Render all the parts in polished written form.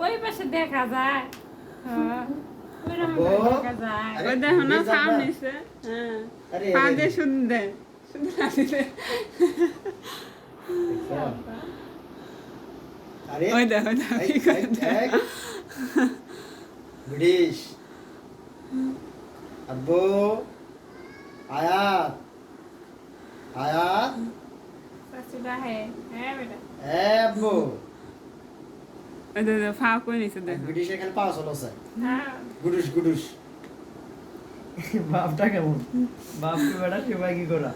ওই পাশে দেখা যায় ওই দেখা যায় ওই দেখো না সামনে এসে পা দিয়ে শুধু দেয় শুধু রাখি দেয় আরে ওই দেখো কি করে দেয় ব্রিটিশ আব্বু আয়াত আয়াত সসুরা হ্যাঁ বেটা আব্বু ওই দেখো ফা করে নিছে দেখো ব্রিটিশ এখানে পাওয়া চলো স্যার হ্যাঁ গুডুস গুডুস বাপটা কেমন বাপকে বেটা সেবাই কি করা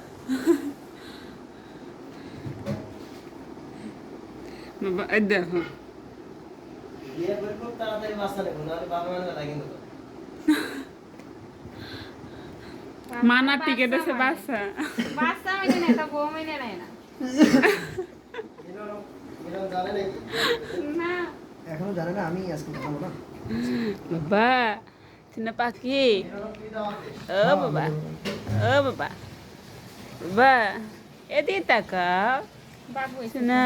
বাবা এই দেখো বিয়ে করে খুব তাড়াতাড়ি বাসা নেব না বাবা মানে লাগে কিন্তু মানার টিকেট আছে বাসা বাচ্চা মানে না তা বউ মানে না এরকম জানে নাকি না এখনো জানে না আমি আজকে জানাবো না বাবা চিনা পাখি এরকম কি দাওয়াত ও বাবা ও বাবা বাবা এদিকে তাকাও বাবু এসে না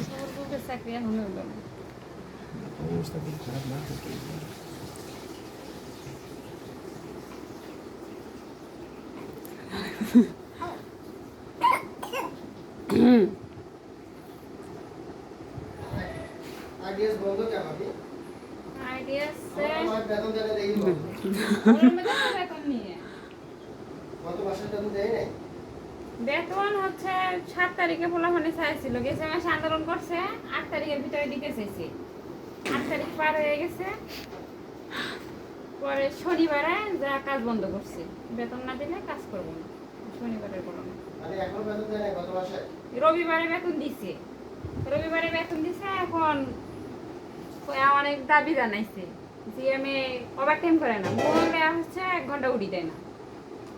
সবুকে চাকরি এখন হলো না অবস্থা খুব খারাপ না আইডিয়াস বন্ধ কেন আপনি আইডিয়া সে আমার বেতন দিলে দেখি বন্ধ ওর মধ্যে বেতন নিয়ে কত মাসের বেতন দেয় নাই বেতন হচ্ছে 7 তারিখে পোলাপানি চাইছিল গেছে মাসে আন্দোলন করছে 8 তারিখের ভিতরে দিতে চাইছে 8 তারিখ পার হয়ে গেছে পরে শনিবারে যা কাজ বন্ধ করছে বেতন না দিলে কাজ করবো না শনিবারের বলো না আরে এখনো বেতন দেয় নাই গত মাসে রবিবারে বেতন দিছে রবিবারে বেতন দিছে এখন অনেক দাবি জানাইছে জিএমএ ওভার টাইম করে না বললে হচ্ছে 1 ঘন্টা উঠি দেয় না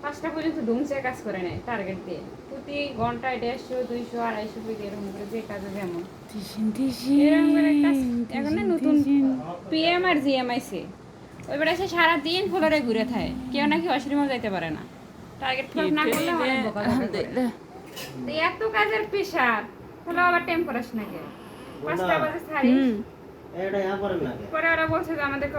5টা পর্যন্ত ধুমসে কাজ করে নেয় টার্গেট দিয়ে প্রতি ঘন্টায় 150 200 250 করে এরকম করে যে কাজে যেমন এরকম করে কাজ এখন না নতুন পিএম আর জিএম আইছে ওইবার এসে সারাদিন ফ্লোরে ঘুরে থাকে কেউ নাকি অশ্রিমও যাইতে পারে না টার্গেট ফুল না করলে অনেক বোকা তো এত কাজের প্রেশার হলো আবার টাইম করাস না কে 5টা বাজে ছাড়ি এটা ইয়া করেন না পরে ওরা বলছে যে আমাদেরকে